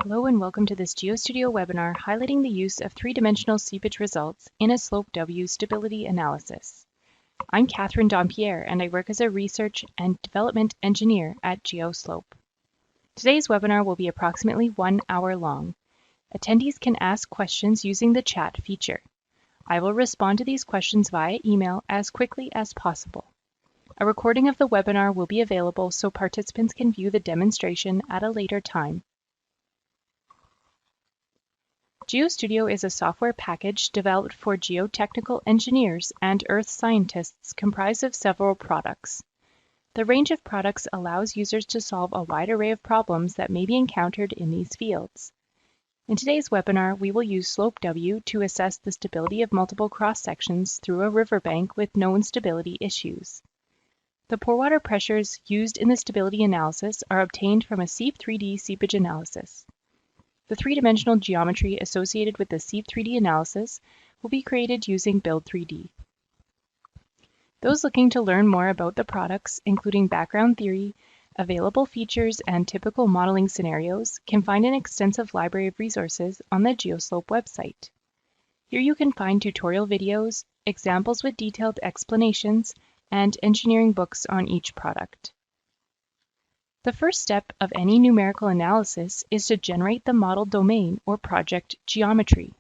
Hello and welcome to this GeoStudio webinar highlighting the use of three-dimensional seepage results in a slope W stability analysis. I'm Catherine Dompierre and I work as a research and development engineer at GeoSlope. Today's webinar will be approximately 1 hour long. Attendees can ask questions using the chat feature. I will respond to these questions via email as quickly as possible. A recording of the webinar will be available so participants can view the demonstration at a later time. GeoStudio is a software package developed for geotechnical engineers and earth scientists comprised of several products. The range of products allows users to solve a wide array of problems that may be encountered in these fields. In today's webinar, we will use Slope W to assess the stability of multiple cross-sections through a riverbank with known stability issues. The pore water pressures used in the stability analysis are obtained from a SEEP3D seepage analysis. The three-dimensional geometry associated with the SEEP3D analysis will be created using Build3D. Those looking to learn more about the products, including background theory, available features, and typical modeling scenarios, can find an extensive library of resources on the GeoSlope website. Here you can find tutorial videos, examples with detailed explanations, and engineering books on each product. The first step of any numerical analysis is to generate the model domain or project geometry.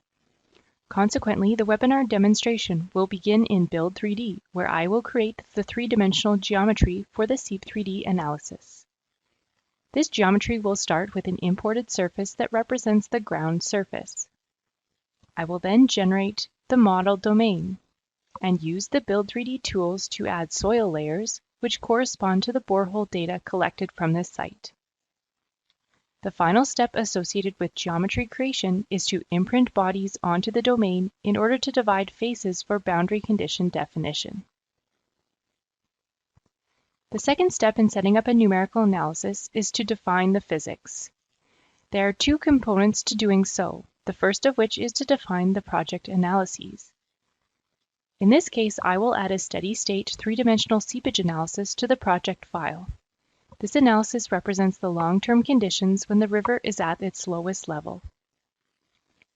Consequently, the webinar demonstration will begin in Build3D, where I will create the three-dimensional geometry for the SEEP3D analysis. This geometry will start with an imported surface that represents the ground surface. I will then generate the model domain and use the Build3D tools to add soil layers, which correspond to the borehole data collected from this site. The final step associated with geometry creation is to imprint bodies onto the domain in order to divide faces for boundary condition definition. The second step in setting up a numerical analysis is to define the physics. There are two components to doing so, the first of which is to define the project analyses. In this case, I will add a steady-state three-dimensional seepage analysis to the project file. This analysis represents the long-term conditions when the river is at its lowest level.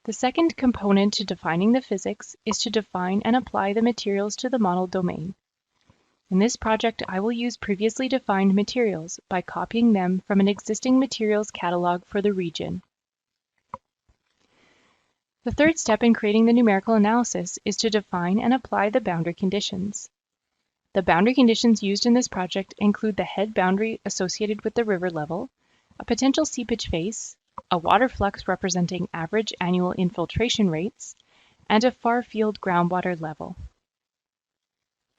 The second component to defining the physics is to define and apply the materials to the model domain. In this project, I will use previously defined materials by copying them from an existing materials catalog for the region. The third step in creating the numerical analysis is to define and apply the boundary conditions. The boundary conditions used in this project include the head boundary associated with the river level, a potential seepage face, a water flux representing average annual infiltration rates, and a far-field groundwater level.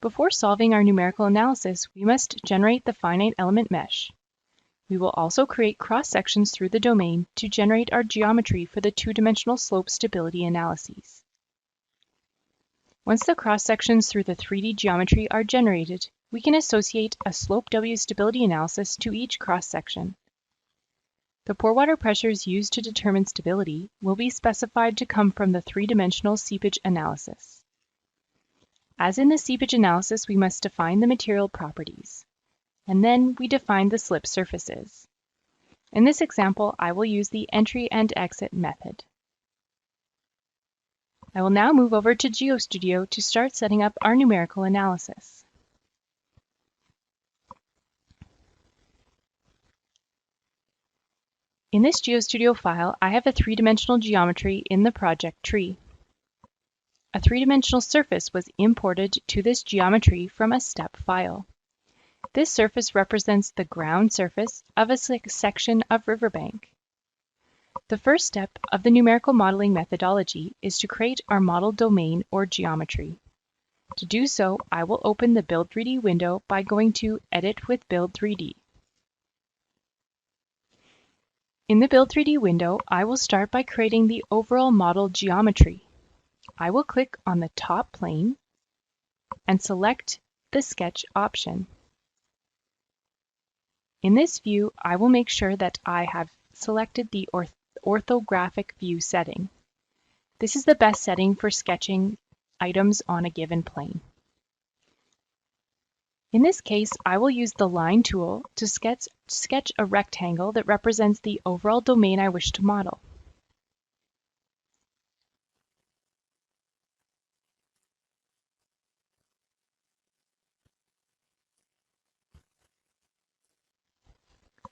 Before solving our numerical analysis, we must generate the finite element mesh. We will also create cross-sections through the domain to generate our geometry for the two-dimensional slope stability analyses. Once the cross-sections through the 3D geometry are generated, we can associate a slope W stability analysis to each cross-section. The pore water pressures used to determine stability will be specified to come from the three-dimensional seepage analysis. As in the seepage analysis, we must define the material properties. And then we define the slip surfaces. In this example, I will use the entry and exit method. I will now move over to GeoStudio to start setting up our numerical analysis. In this GeoStudio file, I have a three-dimensional geometry in the project tree. A three-dimensional surface was imported to this geometry from a step file. This surface represents the ground surface of a section of riverbank. The first step of the numerical modeling methodology is to create our model domain or geometry. To do so, I will open the Build3D window by going to Edit with Build3D. In the Build3D window, I will start by creating the overall model geometry. I will click on the top plane and select the Sketch option. In this view, I will make sure that I have selected the orthographic view setting. This is the best setting for sketching items on a given plane. In this case, I will use the line tool to sketch a rectangle that represents the overall domain I wish to model.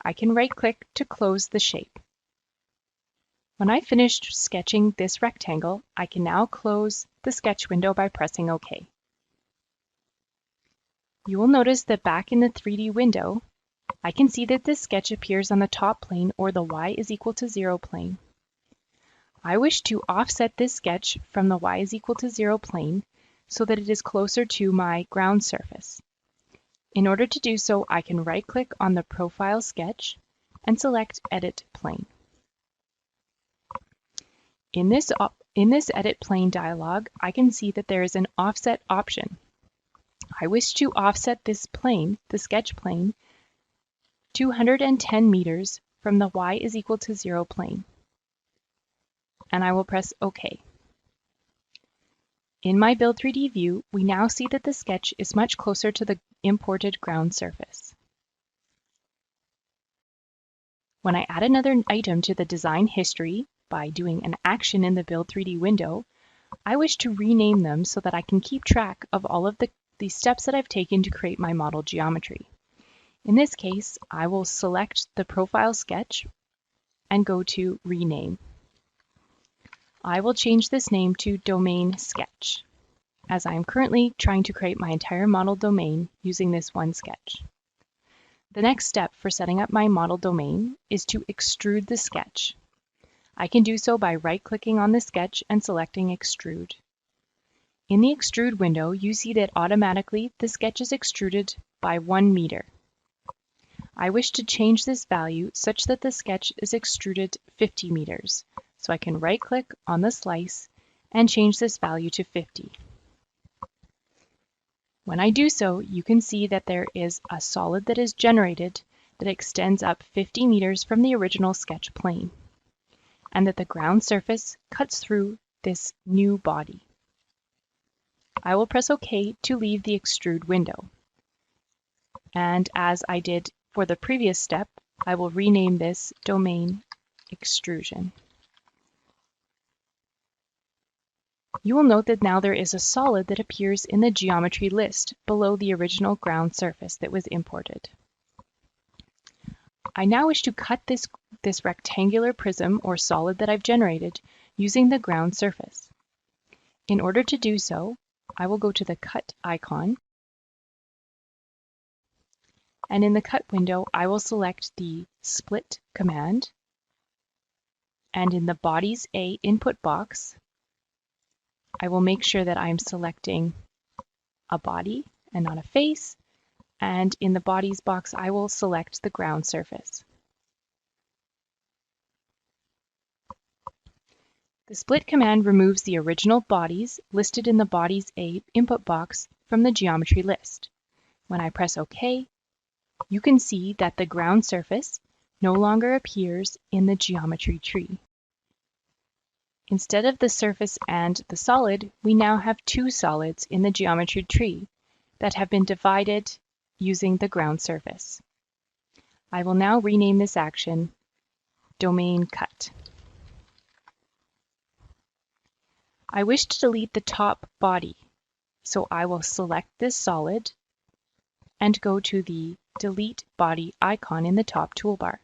I can right-click to close the shape. When I finished sketching this rectangle, I can now close the sketch window by pressing OK. You will notice that back in the 3D window, I can see that this sketch appears on the top plane or the y is equal to 0 plane. I wish to offset this sketch from the y is equal to 0 plane so that it is closer to my ground surface. In order to do so, I can right-click on the profile sketch and select Edit Plane. In this Edit Plane dialog, I can see that there is an offset option. I wish to offset this plane, the sketch plane, 210 meters from the y is equal to 0 plane. And I will press OK. In my Build 3D view, we now see that the sketch is much closer to the imported ground surface. When I add another item to the design history by doing an action in the Build 3D window, I wish to rename them so that I can keep track of all of the steps that I've taken to create my model geometry. In this case, I will select the profile sketch and go to Rename. I will change this name to Domain Sketch, as I am currently trying to create my entire model domain using this one sketch. The next step for setting up my model domain is to extrude the sketch. I can do so by right-clicking on the sketch and selecting Extrude. In the Extrude window, you see that automatically the sketch is extruded by 1 meter. I wish to change this value such that the sketch is extruded 50 meters. So I can right-click on the slice and change this value to 50. When I do so, you can see that there is a solid that is generated that extends up 50 meters from the original sketch plane, and that the ground surface cuts through this new body. I will press OK to leave the extrude window. And as I did for the previous step, I will rename this Domain Extrusion. You will note that now there is a solid that appears in the geometry list below the original ground surface that was imported. I now wish to cut this rectangular prism or solid that I've generated using the ground surface. In order to do so, I will go to the Cut icon, and in the Cut window, I will select the Split command, and in the Bodies A input box, I will make sure that I'm selecting a body and not a face, and in the bodies box, I will select the ground surface. The split command removes the original bodies listed in the Bodies A input box from the geometry list. When I press OK, you can see that the ground surface no longer appears in the geometry tree. Instead of the surface and the solid, we now have two solids in the geometry tree that have been divided using the ground surface. I will now rename this action Domain Cut. I wish to delete the top body, so I will select this solid and go to the Delete Body icon in the top toolbar.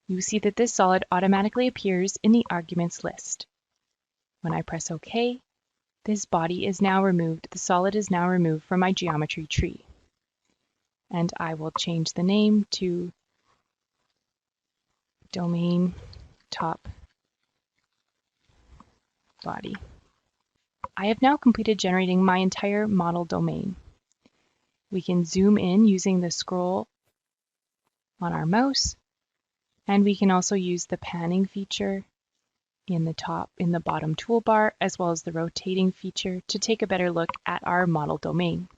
You see that this solid automatically appears in the arguments list. When I press OK, this body is now removed, the solid is now removed from my geometry tree. And I will change the name to Domain Top Body. I have now completed generating my entire model domain. We can zoom in using the scroll on our mouse, and we can also use the panning feature in the bottom toolbar, as well as the rotating feature to take a better look at our model domain.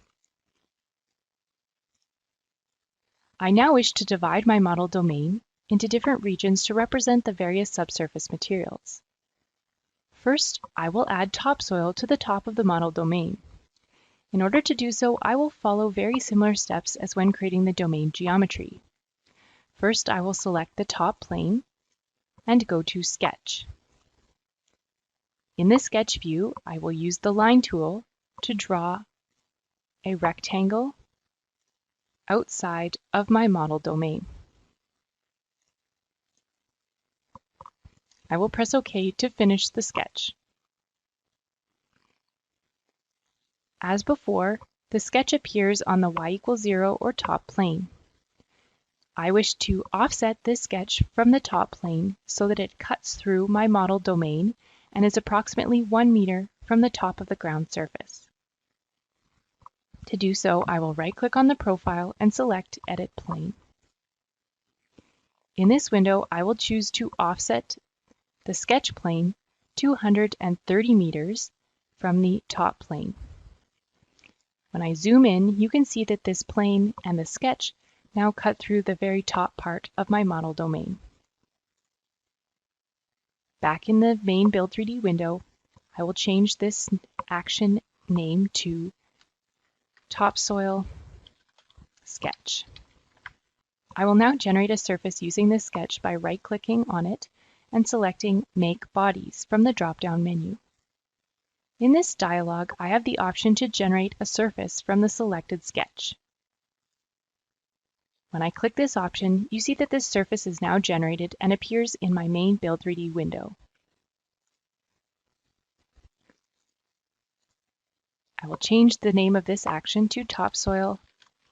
I now wish to divide my model domain into different regions to represent the various subsurface materials. First, I will add topsoil to the top of the model domain. In order to do so, I will follow very similar steps as when creating the domain geometry. First, I will select the top plane and go to Sketch. In the Sketch view, I will use the Line tool to draw a rectangle outside of my model domain. I will press OK to finish the sketch. As before, the sketch appears on the y=0 or top plane. I wish to offset this sketch from the top plane so that it cuts through my model domain and is approximately 1 meter from the top of the ground surface. To do so, I will right-click on the profile and select Edit Plane. In this window, I will choose to offset the sketch plane 230 meters from the top plane. When I zoom in, you can see that this plane and the sketch now cut through the very top part of my model domain. Back in the main Build 3D window, I will change this action name to Topsoil Sketch. I will now generate a surface using this sketch by right-clicking on it and selecting Make Bodies from the drop-down menu. In this dialog, I have the option to generate a surface from the selected sketch. When I click this option, you see that this surface is now generated and appears in my main Build 3D window. I will change the name of this action to Topsoil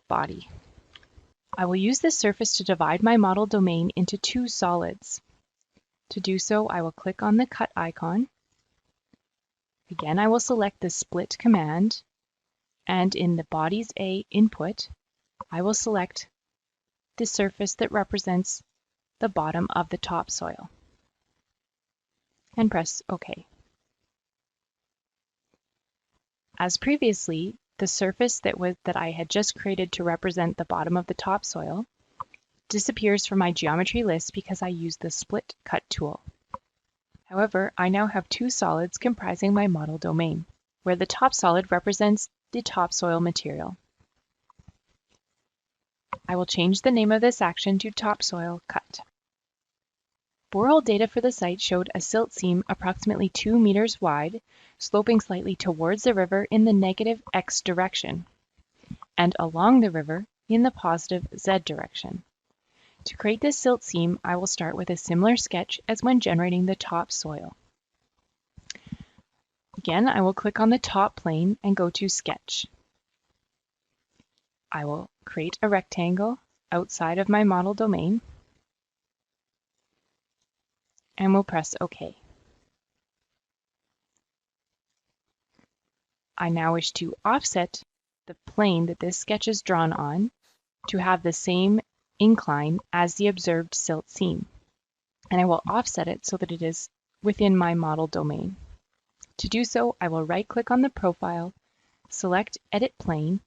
Body. I will use this surface to divide my model domain into two solids. To do so, I will click on the cut icon. Again, I will select the split command, and in the Bodies A input, I will select the surface that represents the bottom of the topsoil and press OK. As previously, the surface that I had just created to represent the bottom of the topsoil disappears from my geometry list because I used the Split Cut tool. However, I now have two solids comprising my model domain, where the top solid represents the topsoil material. I will change the name of this action to Topsoil Cut. Borehole data for the site showed a silt seam approximately 2 meters wide, sloping slightly towards the river in the negative X direction, and along the river in the positive Z direction. To create this silt seam, I will start with a similar sketch as when generating the topsoil. Again, I will click on the top plane and go to Sketch. I will create a rectangle outside of my model domain and we'll press OK. I now wish to offset the plane that this sketch is drawn on to have the same incline as the observed silt seam, and I will offset it so that it is within my model domain. To do so, I will right-click on the profile, select Edit Plane,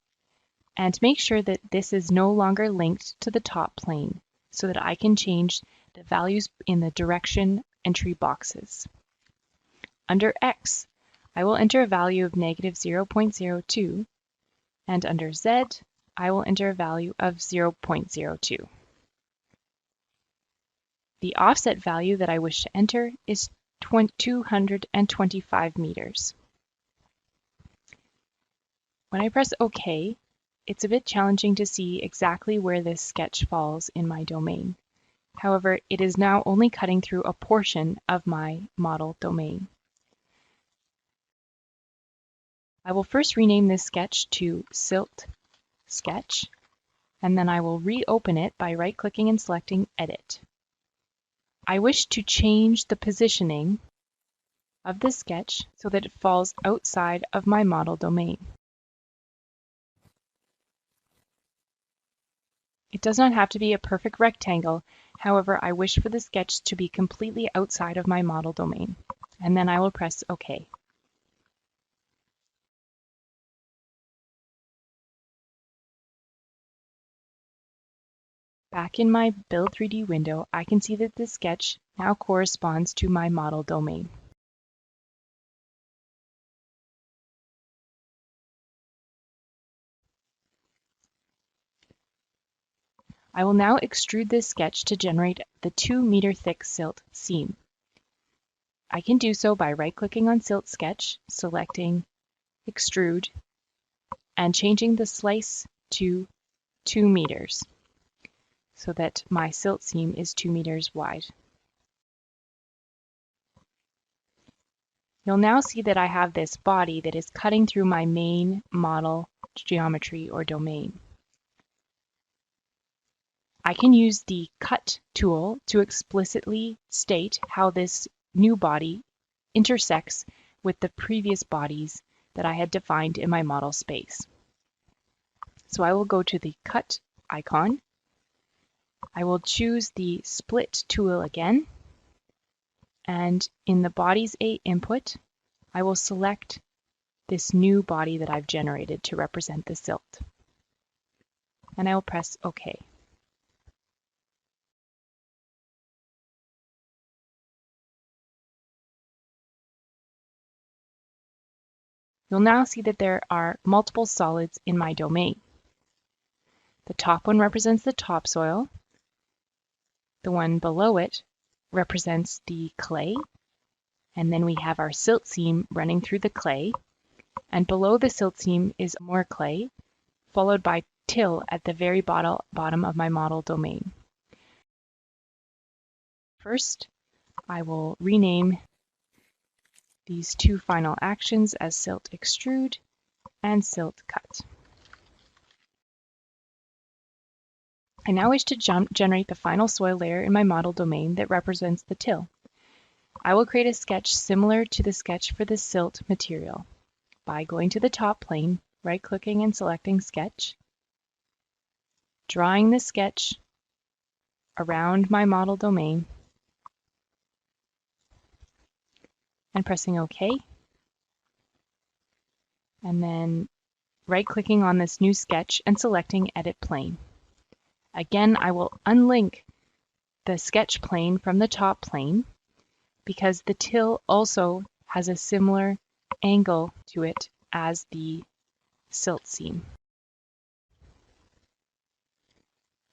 and make sure that this is no longer linked to the top plane so that I can change the values in the direction entry boxes. Under X, I will enter a value of negative 0.02, and under Z, I will enter a value of 0.02. The offset value that I wish to enter is 225 meters. When I press OK, it's a bit challenging to see exactly where this sketch falls in my domain. However, it is now only cutting through a portion of my model domain. I will first rename this sketch to Silt Sketch, and then I will reopen it by right-clicking and selecting Edit. I wish to change the positioning of the sketch so that it falls outside of my model domain. It does not have to be a perfect rectangle, however, I wish for the sketch to be completely outside of my model domain, and then I will press OK. Back in my Build 3D window, I can see that the sketch now corresponds to my model domain. I will now extrude this sketch to generate the 2-meter thick silt seam. I can do so by right-clicking on Silt Sketch, selecting Extrude, and changing the slice to 2 meters so that my silt seam is 2 meters wide. You'll now see that I have this body that is cutting through my main model geometry or domain. I can use the Cut tool to explicitly state how this new body intersects with the previous bodies that I had defined in my model space. So I will go to the Cut icon. I will choose the Split tool again, and in the Bodies A input, I will select this new body that I've generated to represent the silt. And I will press OK. You'll now see that there are multiple solids in my domain. The top one represents the topsoil. The one below it represents the clay. And then we have our silt seam running through the clay. And below the silt seam is more clay, followed by till at the very bottom of my model domain. First, I will rename these two final actions as Silt Extrude and Silt Cut. I now wish to generate the final soil layer in my model domain that represents the till. I will create a sketch similar to the sketch for the silt material by going to the top plane, right-clicking and selecting Sketch, drawing the sketch around my model domain, and pressing OK. And then right-clicking on this new sketch and selecting Edit Plane. Again, I will unlink the sketch plane from the top plane because the till also has a similar angle to it as the silt seam.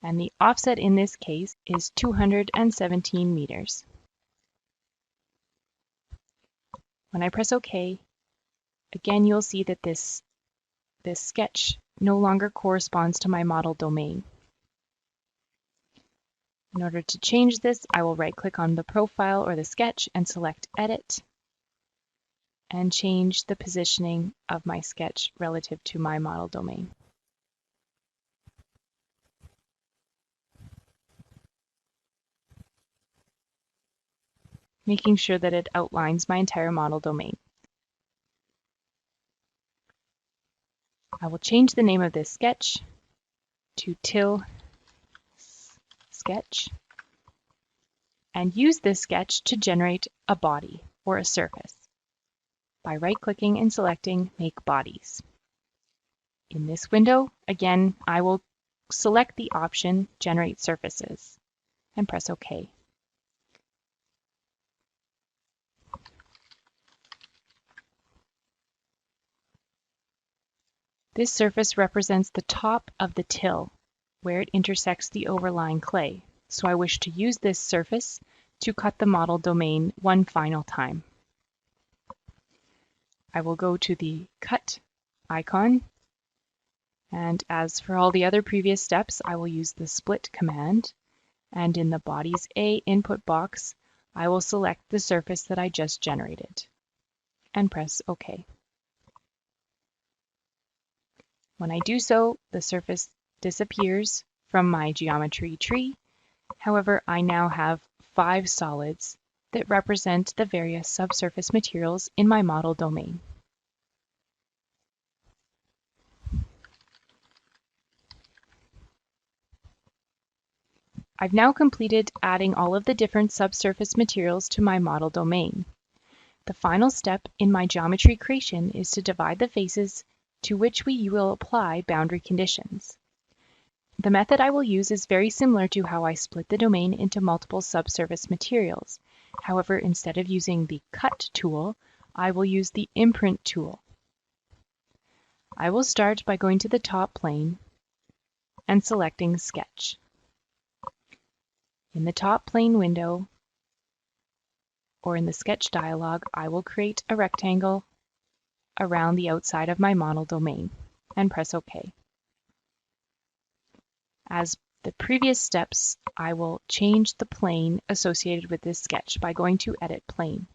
And the offset in this case is 217 meters. When I press OK, again you'll see that this sketch no longer corresponds to my model domain. In order to change this, I will right-click on the profile or the sketch and select Edit and change the positioning of my sketch relative to my model domain. Making sure that it outlines my entire model domain. I will change the name of this sketch to Till Sketch and use this sketch to generate a body or a surface by right-clicking and selecting Make Bodies. In this window, again, I will select the option Generate Surfaces and press OK. This surface represents the top of the till, where it intersects the overlying clay. So I wish to use this surface to cut the model domain one final time. I will go to the Cut icon, and as for all the other previous steps, I will use the Split command, and in the Bodies A input box, I will select the surface that I just generated and press OK. When I do so, the surface disappears from my geometry tree. However, I now have 5 solids that represent the various subsurface materials in my model domain. I've now completed adding all of the different subsurface materials to my model domain. The final step in my geometry creation is to divide the faces to which we will apply boundary conditions. The method I will use is very similar to how I split the domain into multiple subsurface materials. However, instead of using the Cut tool, I will use the Imprint tool. I will start by going to the top plane and selecting Sketch. In the top plane window, or in the sketch dialog, I will create a rectangle around the outside of my model domain and press OK. As the previous steps, I will change the plane associated with this sketch by going to Edit Plane.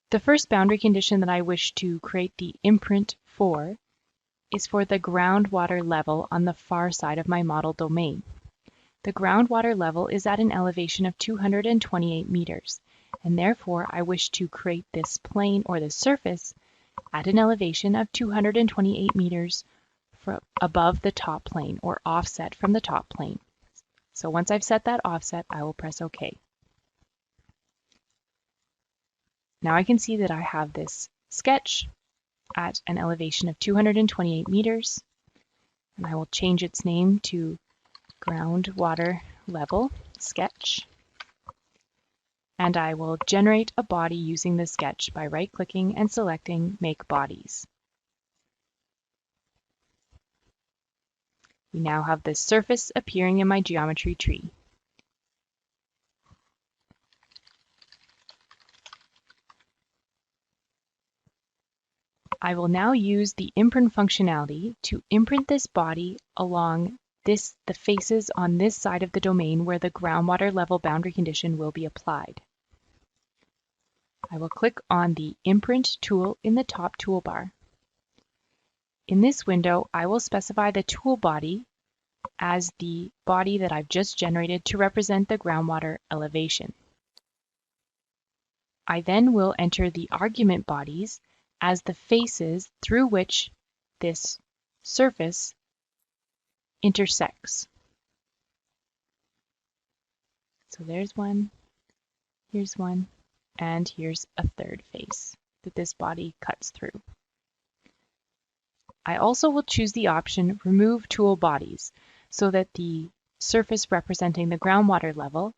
The first boundary condition that I wish to create the imprint for is for the groundwater level on the far side of my model domain. The groundwater level is at an elevation of 228 meters, and therefore I wish to create this plane or this surface at an elevation of 228 meters above the top plane, or offset from the top plane. So once I've set that offset, I will press OK. Now I can see that I have this sketch at an elevation of 228 meters, and I will change its name to Groundwater Level Sketch. And I will generate a body using the sketch by right-clicking and selecting Make Bodies. We now have this surface appearing in my geometry tree. I will now use the imprint functionality to imprint this body along the faces on this side of the domain where the groundwater level boundary condition will be applied. I will click on the Imprint tool in the top toolbar. In this window, I will specify the tool body as the body that I've just generated to represent the groundwater elevation. I then will enter the argument bodies as the faces through which this surface intersects. So there's one, here's one, and here's a third face that this body cuts through. I also will choose the option Remove Tool Bodies so that the surface representing the groundwater level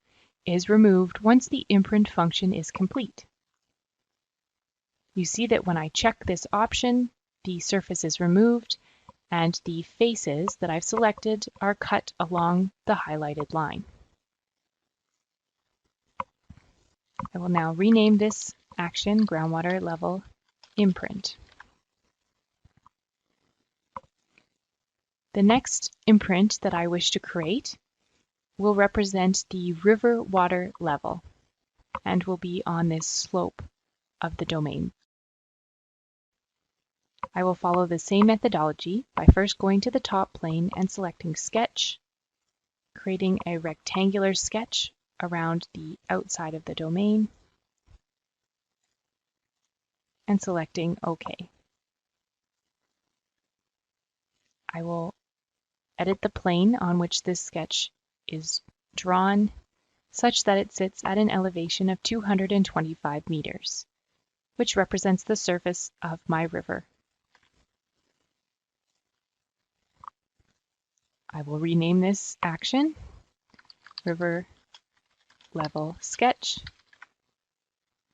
is removed once the imprint function is complete. You see that when I check this option, the surface is removed and the faces that I've selected are cut along the highlighted line. I will now rename this action Groundwater Level Imprint. The next imprint that I wish to create will represent the river water level and will be on this slope of the domain. I will follow the same methodology by first going to the top plane and selecting Sketch, creating a rectangular sketch around the outside of the domain, and selecting OK. I will edit the plane on which this sketch is drawn such that it sits at an elevation of 225 meters, which represents the surface of my river. I will rename this action River Level Sketch,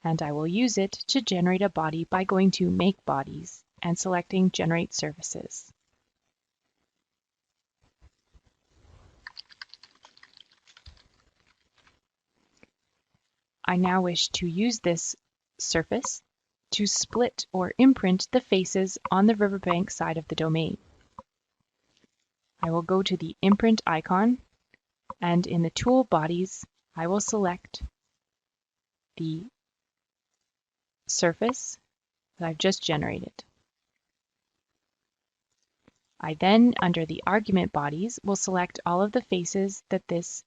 and I will use it to generate a body by going to Make Bodies and selecting Generate Surfaces. I now wish to use this surface to split or imprint the faces on the riverbank side of the domain. I will go to the Imprint icon, and in the Tool Bodies, I will select the surface that I've just generated. I then, under the Argument Bodies, will select all of the faces that this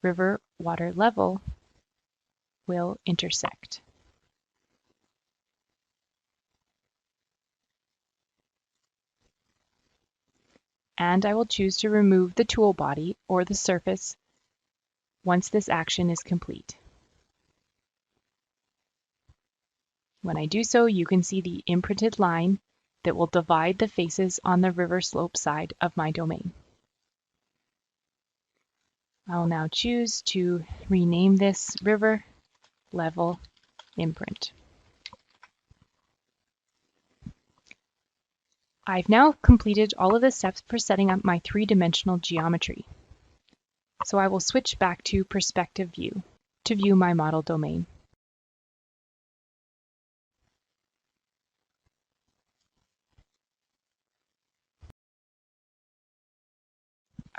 river water level will intersect. And I will choose to remove the tool body or the surface once this action is complete. When I do so, you can see the imprinted line that will divide the faces on the river slope side of my domain. I will now choose to rename this River Level Imprint. I've now completed all of the steps for setting up my three-dimensional geometry. So I will switch back to Perspective View to view my model domain.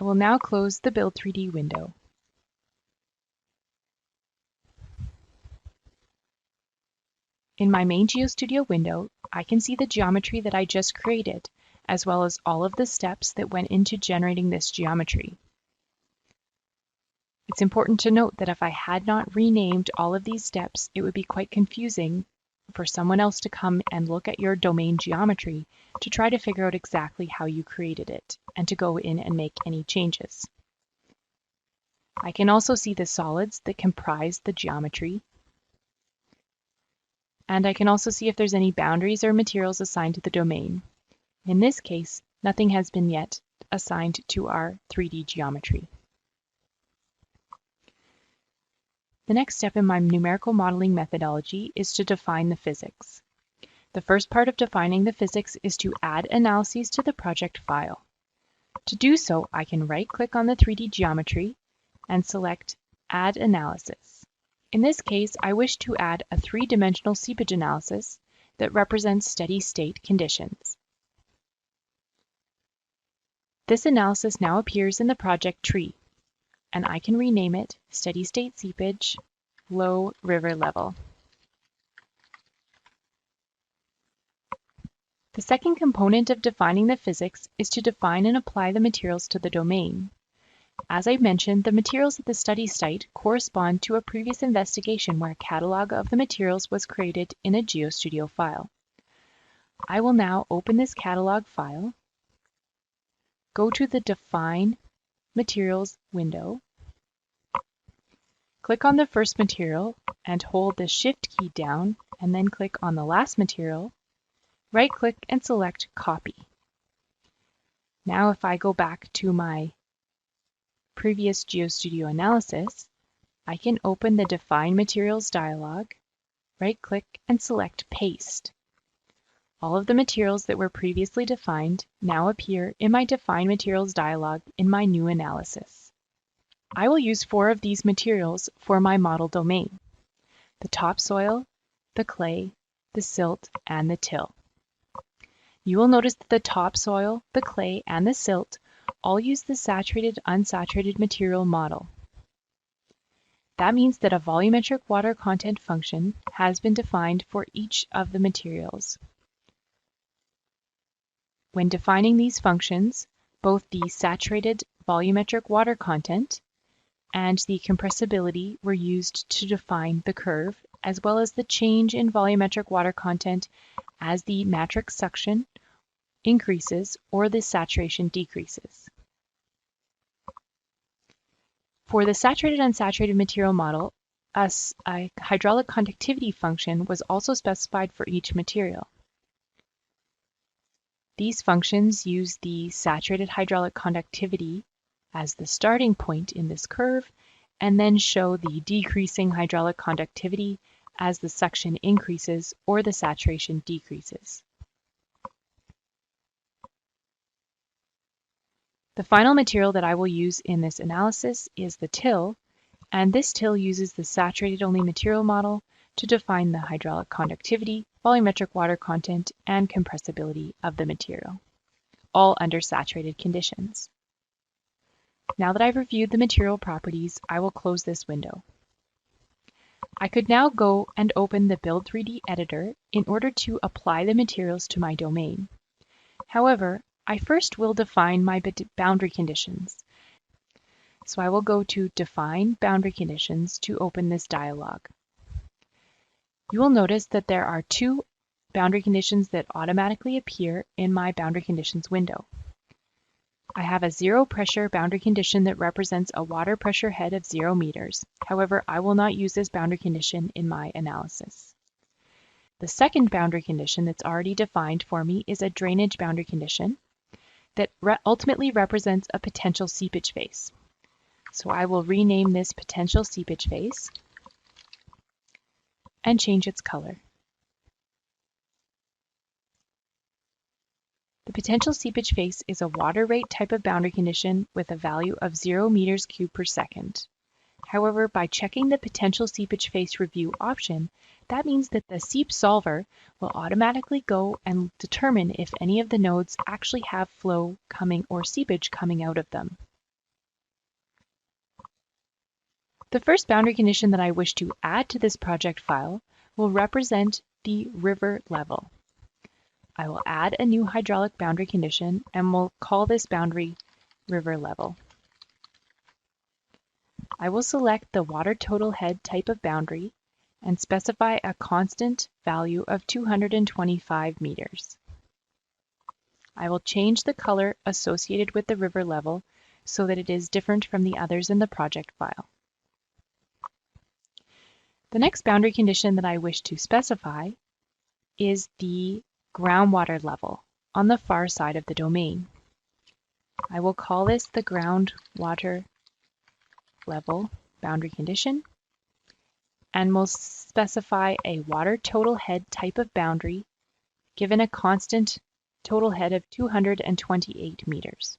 I will now close the Build 3D window. In my main GeoStudio window, I can see the geometry that I just created, as well as all of the steps that went into generating this geometry. It's important to note that if I had not renamed all of these steps, it would be quite confusing for someone else to come and look at your domain geometry to try to figure out exactly how you created it and to go in and make any changes. I can also see the solids that comprise the geometry. And I can also see if there's any boundaries or materials assigned to the domain. In this case, nothing has been yet assigned to our 3D geometry. The next step in my numerical modeling methodology is to define the physics. The first part of defining the physics is to add analyses to the project file. To do so, I can right-click on the 3D geometry and select Add Analysis. In this case, I wish to add a three-dimensional seepage analysis that represents steady-state conditions. This analysis now appears in the project tree, and I can rename it Steady-State Seepage, Low River Level. The second component of defining the physics is to define and apply the materials to the domain. As I mentioned, the materials at the study site correspond to a previous investigation where a catalog of the materials was created in a GeoStudio file. I will now open this catalog file, go to the Define Materials window, click on the first material and hold the Shift key down, and then click on the last material, right-click and select Copy. Now if I go back to my previous GeoStudio analysis, I can open the Define Materials dialog, right-click and select Paste. All of the materials that were previously defined now appear in my Define Materials dialog in my new analysis. I will use 4 of these materials for my model domain: the topsoil, the clay, the silt, and the till. You will notice that the topsoil, the clay, and the silt all use the saturated-unsaturated material model. That means that a volumetric water content function has been defined for each of the materials. When defining these functions, both the saturated volumetric water content and the compressibility were used to define the curve, as well as the change in volumetric water content as the matrix suction increases or the saturation decreases. For the saturated-unsaturated material model, a hydraulic conductivity function was also specified for each material. These functions use the saturated hydraulic conductivity as the starting point in this curve, and then show the decreasing hydraulic conductivity as the suction increases or the saturation decreases. The final material that I will use in this analysis is the till, and this till uses the saturated-only material model to define the hydraulic conductivity, volumetric water content, and compressibility of the material, all under saturated conditions. Now that I've reviewed the material properties, I will close this window. I could now go and open the Build 3D editor in order to apply the materials to my domain. However, I first will define my boundary conditions. So I will go to Define Boundary Conditions to open this dialog. You will notice that there are 2 boundary conditions that automatically appear in my boundary conditions window. I have a zero pressure boundary condition that represents a water pressure head of 0 meters. However, I will not use this boundary condition in my analysis. The second boundary condition that's already defined for me is a drainage boundary condition that ultimately represents a potential seepage phase. So I will rename this potential seepage phase and change its color. The potential seepage face is a water rate type of boundary condition with a value of 0 meters cubed per second. However, by checking the potential seepage face review option, that means that the SEEP solver will automatically go and determine if any of the nodes actually have flow coming or seepage coming out of them. The first boundary condition that I wish to add to this project file will represent the river level. I will add a new hydraulic boundary condition and we'll call this boundary river level. I will select the water total head type of boundary and specify a constant value of 225 meters. I will change the color associated with the river level so that it is different from the others in the project file. The next boundary condition that I wish to specify is the groundwater level on the far side of the domain. I will call this the groundwater level boundary condition and will specify a water total head type of boundary given a constant total head of 228 meters.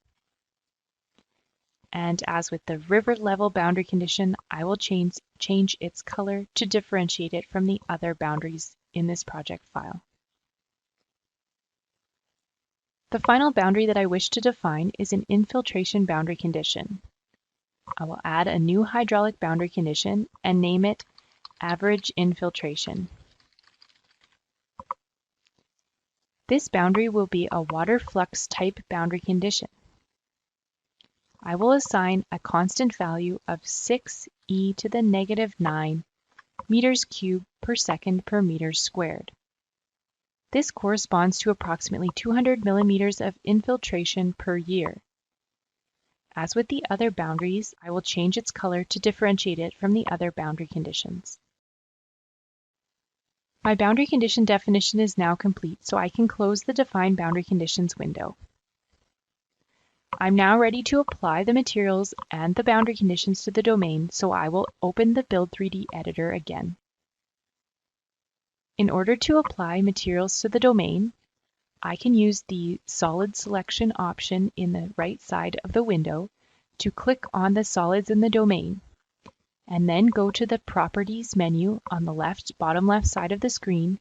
And as with the river level boundary condition, I will change its color to differentiate it from the other boundaries in this project file. The final boundary that I wish to define is an infiltration boundary condition. I will add a new hydraulic boundary condition and name it average infiltration. This boundary will be a water flux type boundary condition. I will assign a constant value of 6e to the negative 9 meters cubed per second per meter squared. This corresponds to approximately 200 millimeters of infiltration per year. As with the other boundaries, I will change its color to differentiate it from the other boundary conditions. My boundary condition definition is now complete, so I can close the Define Boundary Conditions window. I'm now ready to apply the materials and the boundary conditions to the domain, so I will open the Build 3D editor again. In order to apply materials to the domain, I can use the solid selection option in the right side of the window to click on the solids in the domain, and then go to the Properties menu on the bottom left side of the screen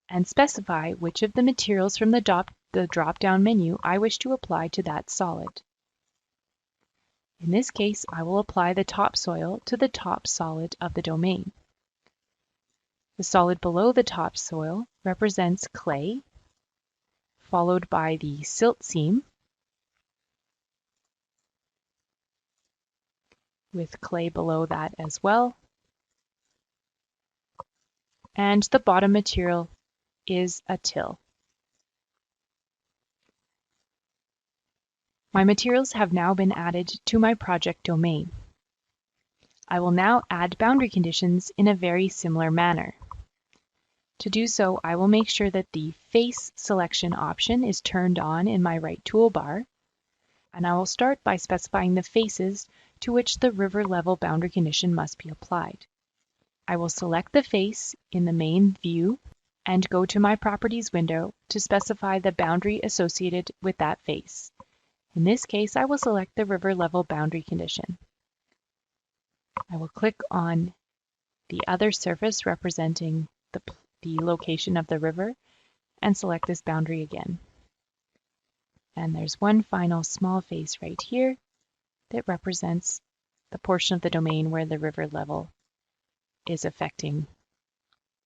and specify which of the materials from the drop-down menu I wish to apply to that solid. In this case, I will apply the topsoil to the top solid of the domain. The solid below the topsoil represents clay, followed by the silt seam, with clay below that as well. And the bottom material is a till. My materials have now been added to my project domain. I will now add boundary conditions in a very similar manner. To do so, I will make sure that the Face Selection option is turned on in my right toolbar, and I will start by specifying the faces to which the river level boundary condition must be applied. I will select the face in the main view and go to my Properties window to specify the boundary associated with that face. In this case, I will select the river level boundary condition. I will click on the other surface representing the location of the river and select this boundary again. And there's one final small face right here that represents the portion of the domain where the river level is affecting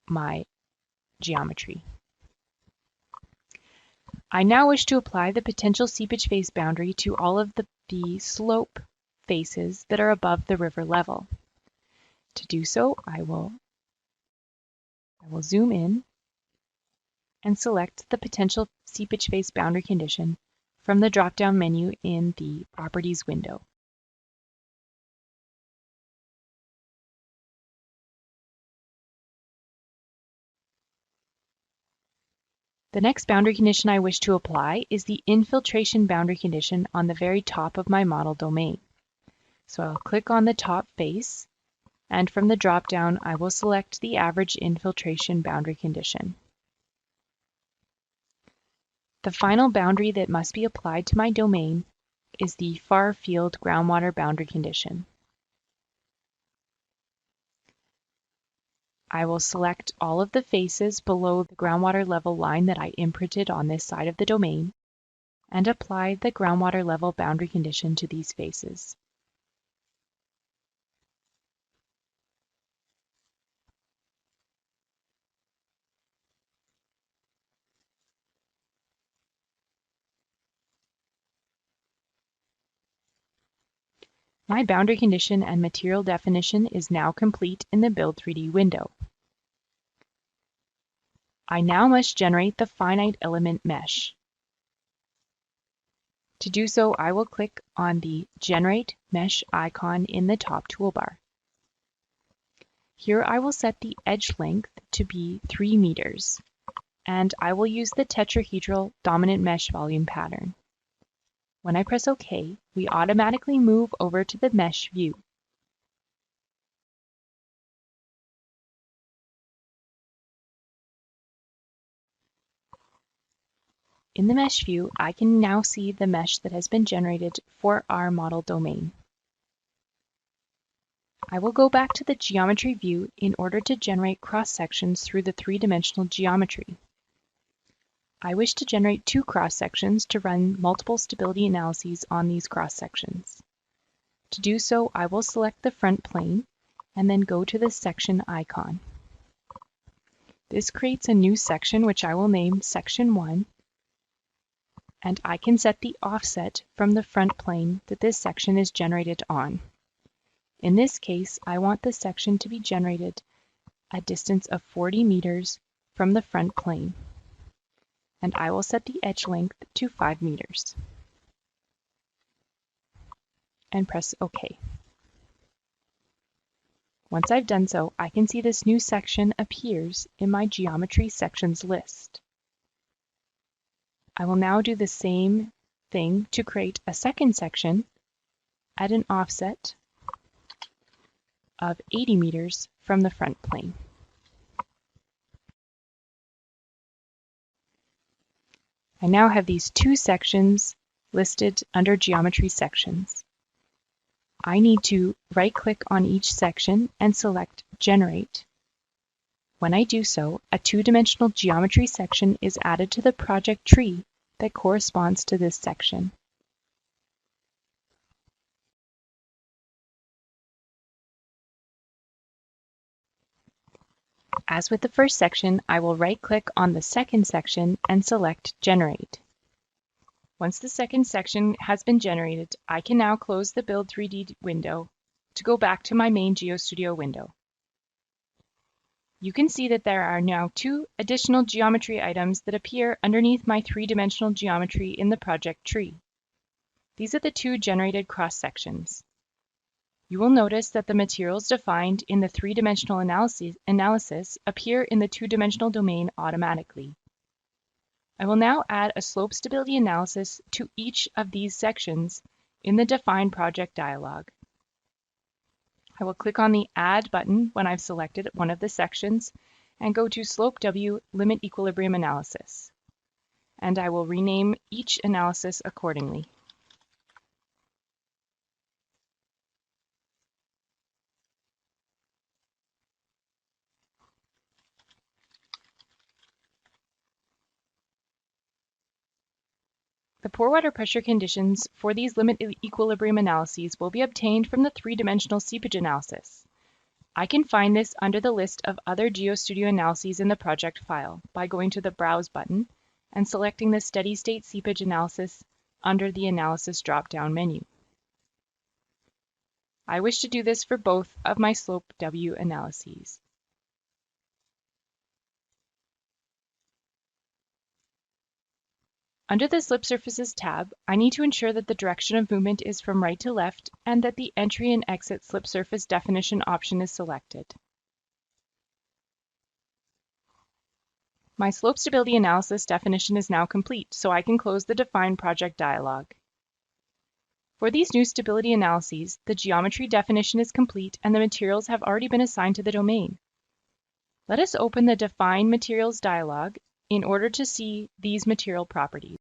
my geometry. I now wish to apply the potential seepage face boundary to all of the slope faces that are above the river level. To do so, I will zoom in and select the potential seepage face boundary condition from the drop-down menu in the Properties window. The next boundary condition I wish to apply is the infiltration boundary condition on the very top of my model domain. So I'll click on the top face, and from the drop-down I will select the average infiltration boundary condition. The final boundary that must be applied to my domain is the far field groundwater boundary condition. I will select all of the faces below the groundwater level line that I imprinted on this side of the domain and apply the groundwater level boundary condition to these faces. My boundary condition and material definition is now complete in the Build 3D window. I now must generate the finite element mesh. To do so, I will click on the Generate Mesh icon in the top toolbar. Here I will set the edge length to be 3 meters, and I will use the tetrahedral dominant mesh volume pattern. When I press OK, we automatically move over to the mesh view. In the mesh view, I can now see the mesh that has been generated for our model domain. I will go back to the geometry view in order to generate cross-sections through the three-dimensional geometry. I wish to generate 2 cross-sections to run multiple stability analyses on these cross-sections. To do so, I will select the front plane and then go to the section icon. This creates a new section which I will name Section 1, and I can set the offset from the front plane that this section is generated on. In this case, I want the section to be generated a distance of 40 meters from the front plane, and I will set the edge length to 5 meters and press OK. Once I've done so, I can see this new section appears in my geometry sections list. I will now do the same thing to create a second section at an offset of 80 meters from the front plane. I now have these 2 sections listed under geometry sections. I need to right-click on each section and select Generate. When I do so, a 2-dimensional geometry section is added to the project tree that corresponds to this section. As with the first section, I will right-click on the second section and select Generate. Once the second section has been generated, I can now close the Build 3D window to go back to my main GeoStudio window. You can see that there are now 2 additional geometry items that appear underneath my 3-dimensional geometry in the project tree. These are the 2 generated cross-sections. You will notice that the materials defined in the 3-dimensional analysis appear in the 2-dimensional domain automatically. I will now add a slope stability analysis to each of these sections in the Define Project dialog. I will click on the Add button when I've selected one of the sections and go to Slope W Limit Equilibrium Analysis. And I will rename each analysis accordingly. The pore water pressure conditions for these limit equilibrium analyses will be obtained from the 3-dimensional seepage analysis. I can find this under the list of other GeoStudio analyses in the project file by going to the Browse button and selecting the Steady State Seepage Analysis under the Analysis drop-down menu. I wish to do this for both of my Slope W analyses. Under the Slip Surfaces tab, I need to ensure that the direction of movement is from right to left and that the Entry and Exit Slip Surface Definition option is selected. My slope stability analysis definition is now complete, so I can close the Define Project dialog. For these new stability analyses, the geometry definition is complete and the materials have already been assigned to the domain. Let us open the Define Materials dialog in order to see these material properties.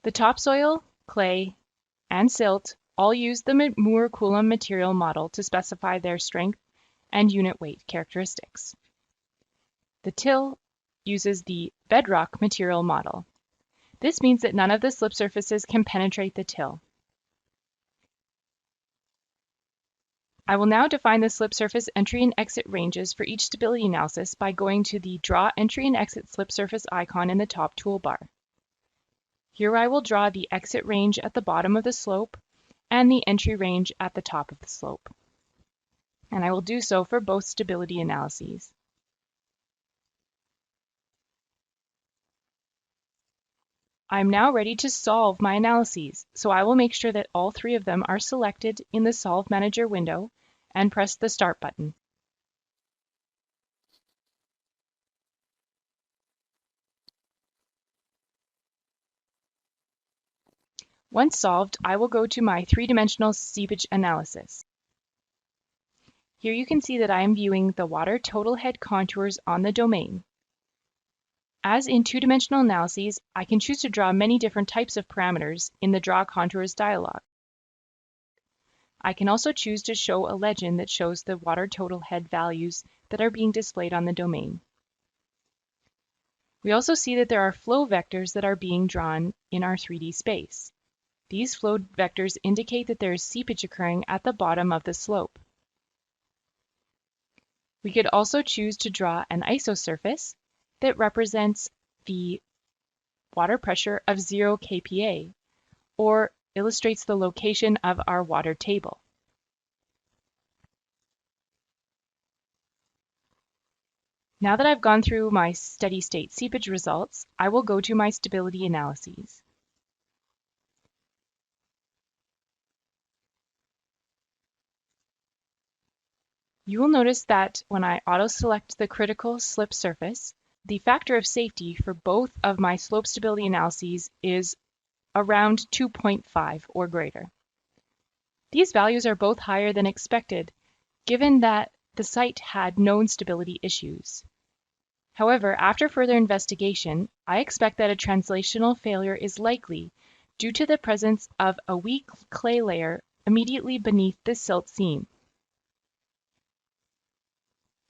The topsoil, clay, and silt all use the Moore-Coulomb material model to specify their strength and unit weight characteristics. The till uses the bedrock material model. This means that none of the slip surfaces can penetrate the till. I will now define the slip surface entry and exit ranges for each stability analysis by going to the Draw Entry and Exit Slip Surface icon in the top toolbar. Here I will draw the exit range at the bottom of the slope and the entry range at the top of the slope. And I will do so for both stability analyses. I'm now ready to solve my analyses, so I will make sure that all three of them are selected in the Solve Manager window and press the Start button. Once solved, I will go to my three-dimensional seepage analysis. Here you can see that I am viewing the water total head contours on the domain. As in two-dimensional analyses, I can choose to draw many different types of parameters in the Draw Contours dialog. I can also choose to show a legend that shows the water total head values that are being displayed on the domain. We also see that there are flow vectors that are being drawn in our 3D space. These flow vectors indicate that there is seepage occurring at the bottom of the slope. We could also choose to draw an isosurface that represents the water pressure of 0 kPa, or illustrates the location of our water table. Now that I've gone through my steady state seepage results, I will go to my stability analyses. You will notice that when I auto-select the critical slip surface, the factor of safety for both of my slope stability analyses is around 2.5 or greater. These values are both higher than expected, given that the site had known stability issues. However, after further investigation, I expect that a translational failure is likely due to the presence of a weak clay layer immediately beneath the silt seam.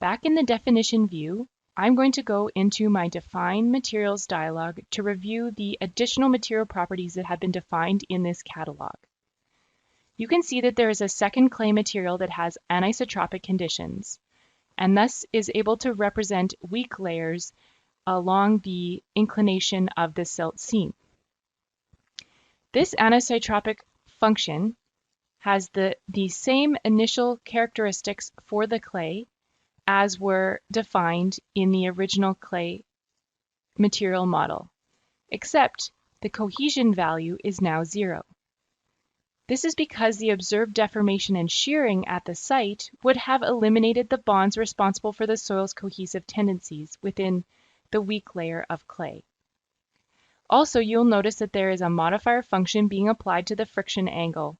Back in the definition view, I'm going to go into my Define Materials dialog to review the additional material properties that have been defined in this catalog. You can see that there is a second clay material that has anisotropic conditions, and thus is able to represent weak layers along the inclination of the silt seam. This anisotropic function has the same initial characteristics for the clay as were defined in the original clay material model, except the cohesion value is now 0. This is because the observed deformation and shearing at the site would have eliminated the bonds responsible for the soil's cohesive tendencies within the weak layer of clay. Also, you'll notice that there is a modifier function being applied to the friction angle.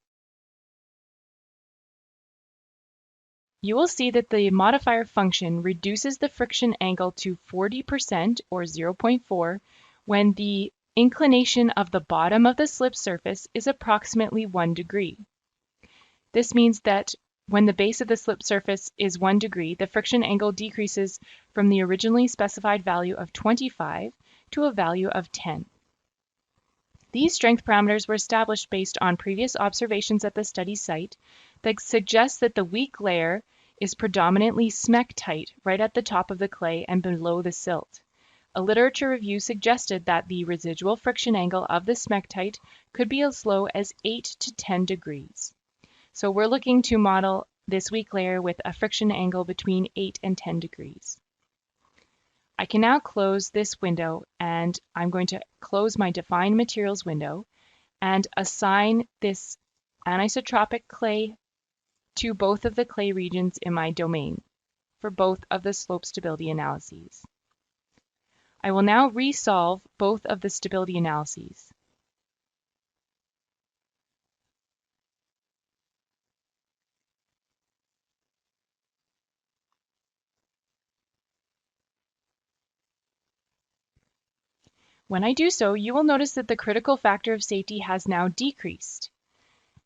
You will see that the modifier function reduces the friction angle to 40% or 0.4 when the inclination of the bottom of the slip surface is approximately 1 degree. This means that when the base of the slip surface is 1 degree, the friction angle decreases from the originally specified value of 25 to a value of 10. These strength parameters were established based on previous observations at the study site that suggest that the weak layer is predominantly smectite right at the top of the clay and below the silt. A literature review suggested that the residual friction angle of the smectite could be as low as 8 to 10 degrees. So we're looking to model this weak layer with a friction angle between 8 and 10 degrees. I can now close this window, and I'm going to close my Define Materials window and assign this anisotropic clay to both of the clay regions in my domain for both of the slope stability analyses. I will now resolve both of the stability analyses. When I do so, you will notice that the critical factor of safety has now decreased.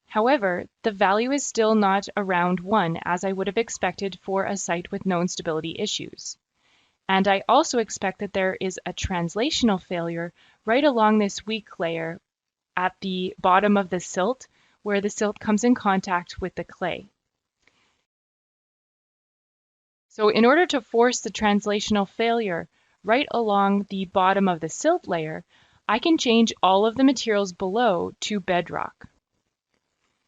However, the value is still not around 1, as I would have expected for a site with known stability issues. And I also expect that there is a translational failure right along this weak layer at the bottom of the silt, where the silt comes in contact with the clay. So in order to force the translational failure right along the bottom of the silt layer, I can change all of the materials below to bedrock.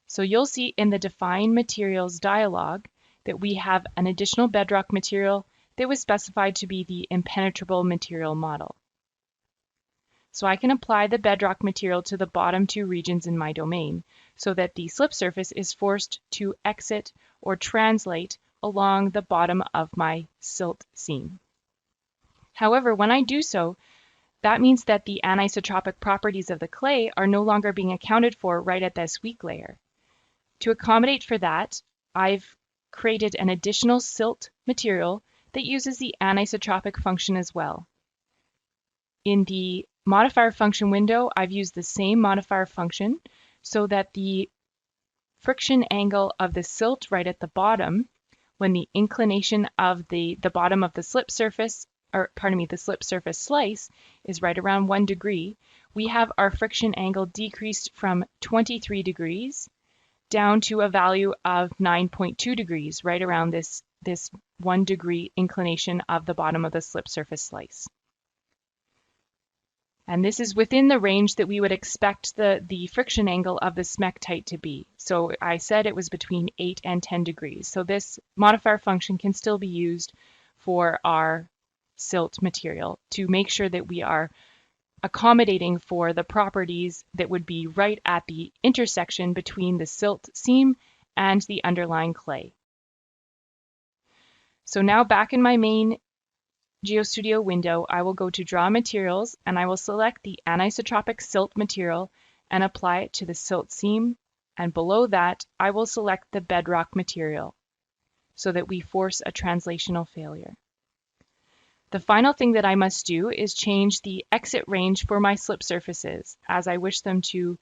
So you'll see in the Define Materials dialog that we have an additional bedrock material that was specified to be the impenetrable material model. So I can apply the bedrock material to the bottom 2 regions in my domain so that the slip surface is forced to exit or translate along the bottom of my silt seam. However, when I do so, that means that the anisotropic properties of the clay are no longer being accounted for right at this weak layer. To accommodate for that, I've created an additional silt material that uses the anisotropic function as well. In the modifier function window, I've used the same modifier function so that the friction angle of the silt right at the bottom, when the inclination of the bottom of the slip surface, the slip surface slice is right around 1 degree, we have our friction angle decreased from 23 degrees down to a value of 9.2 degrees, right around this 1 degree inclination of the bottom of the slip surface slice. And this is within the range that we would expect the friction angle of the smectite to be. So I said it was between 8 and 10 degrees. So this modifier function can still be used for our silt material to make sure that we are accommodating for the properties that would be right at the intersection between the silt seam and the underlying clay. So now back in my main GeoStudio window, I will go to Draw Materials and I will select the anisotropic silt material and apply it to the silt seam, and below that I will select the bedrock material so that we force a translational failure. The final thing that I must do is change the exit range for my slip surfaces, as I wish them to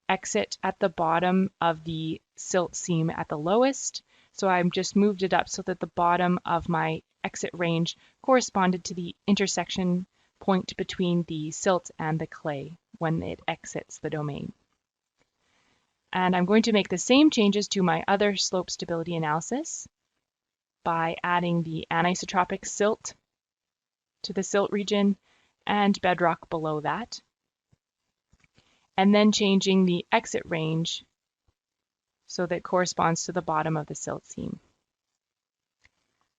exit at the bottom of the silt seam at the lowest. So I've just moved it up so that the bottom of my exit range corresponded to the intersection point between the silt and the clay when it exits the domain. And I'm going to make the same changes to my other slope stability analysis by adding the anisotropic silt to the silt region and bedrock below that, and then changing the exit range so that corresponds to the bottom of the silt seam.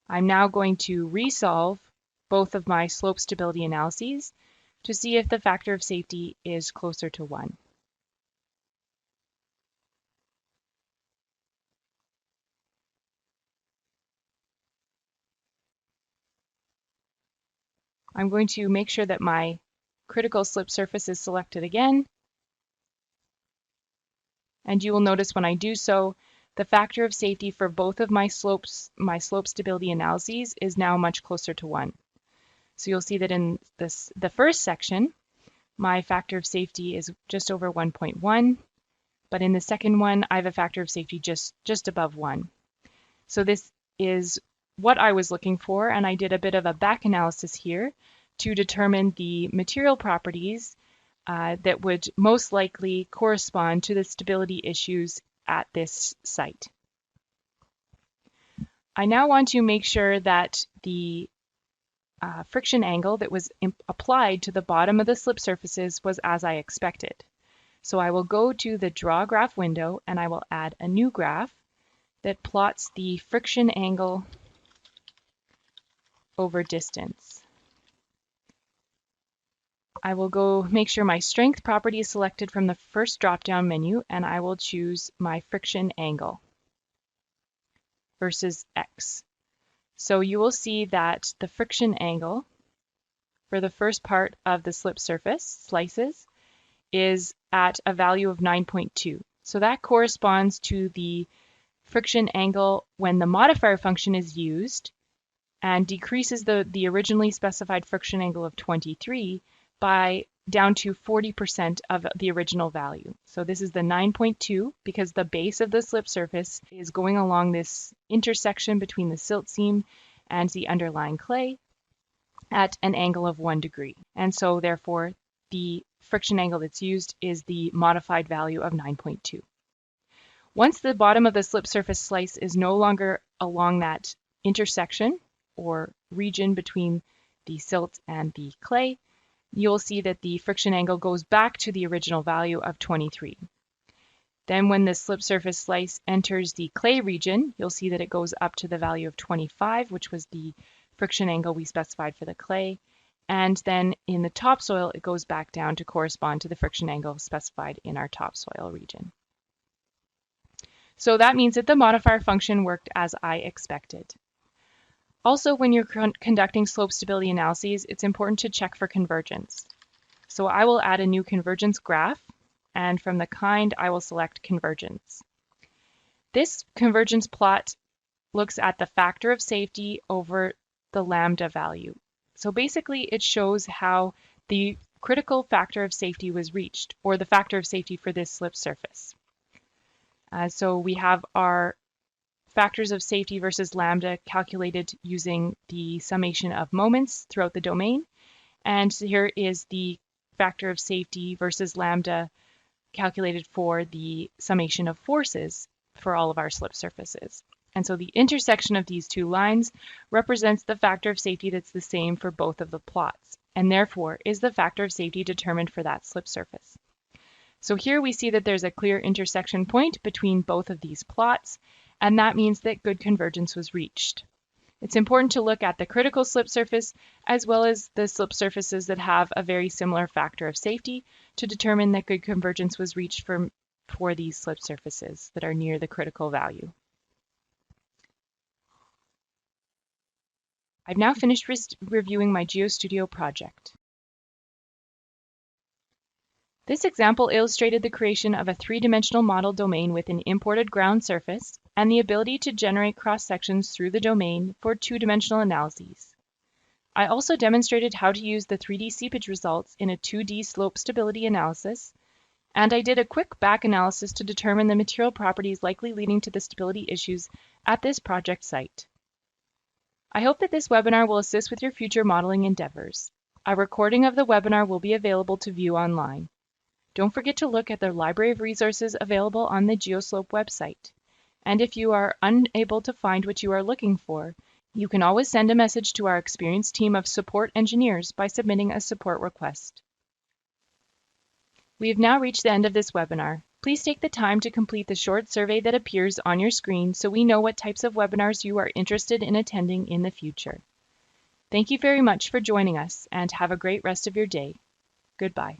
I'm now going to resolve both of my slope stability analyses to see if the factor of safety is closer to 1. I'm going to make sure that my critical slip surface is selected again. And you will notice when I do so, the factor of safety for both of my slope stability analyses is now much closer to 1. So you'll see that in the first section, my factor of safety is just over 1.1, but in the second one, I have a factor of safety just above 1. So this is what I was looking for, and I did a bit of a back analysis here to determine the material properties that would most likely correspond to the stability issues at this site. I now want to make sure that the friction angle that was applied to the bottom of the slip surfaces was as I expected. So I will go to the Draw Graph window and I will add a new graph that plots the friction angle over distance. I will go make sure my strength property is selected from the first drop-down menu, and I will choose my friction angle versus X. So you will see that the friction angle for the first part of the slip surface slices is at a value of 9.2. So that corresponds to the friction angle when the modifier function is used and decreases the originally specified friction angle of 23 by down to 40% of the original value. So this is the 9.2 because the base of the slip surface is going along this intersection between the silt seam and the underlying clay at an angle of 1 degree. And so therefore the friction angle that's used is the modified value of 9.2. Once the bottom of the slip surface slice is no longer along that intersection or region between the silt and the clay, you'll see that the friction angle goes back to the original value of 23. Then when the slip surface slice enters the clay region, you'll see that it goes up to the value of 25, which was the friction angle we specified for the clay. And then in the topsoil, it goes back down to correspond to the friction angle specified in our topsoil region. So that means that the modifier function worked as I expected. Also, when you're conducting slope stability analyses, it's important to check for convergence. So I will add a new convergence graph, and from the kind, I will select convergence. This convergence plot looks at the factor of safety over the lambda value. So basically, it shows how the critical factor of safety was reached, or the factor of safety for this slip surface. So we have our factors of safety versus lambda calculated using the summation of moments throughout the domain. And here is the factor of safety versus lambda calculated for the summation of forces for all of our slip surfaces. And so the intersection of these two lines represents the factor of safety that's the same for both of the plots, and therefore is the factor of safety determined for that slip surface. So here we see that there's a clear intersection point between both of these plots, and that means that good convergence was reached. It's important to look at the critical slip surface as well as the slip surfaces that have a very similar factor of safety to determine that good convergence was reached for these slip surfaces that are near the critical value. I've now finished reviewing my GeoStudio project. This example illustrated the creation of a three-dimensional model domain with an imported ground surface and the ability to generate cross-sections through the domain for two-dimensional analyses. I also demonstrated how to use the 3D seepage results in a 2D slope stability analysis, and I did a quick back analysis to determine the material properties likely leading to the stability issues at this project site. I hope that this webinar will assist with your future modeling endeavors. A recording of the webinar will be available to view online. Don't forget to look at the library of resources available on the GeoSlope website. And if you are unable to find what you are looking for, you can always send a message to our experienced team of support engineers by submitting a support request. We have now reached the end of this webinar. Please take the time to complete the short survey that appears on your screen so we know what types of webinars you are interested in attending in the future. Thank you very much for joining us, and have a great rest of your day. Goodbye.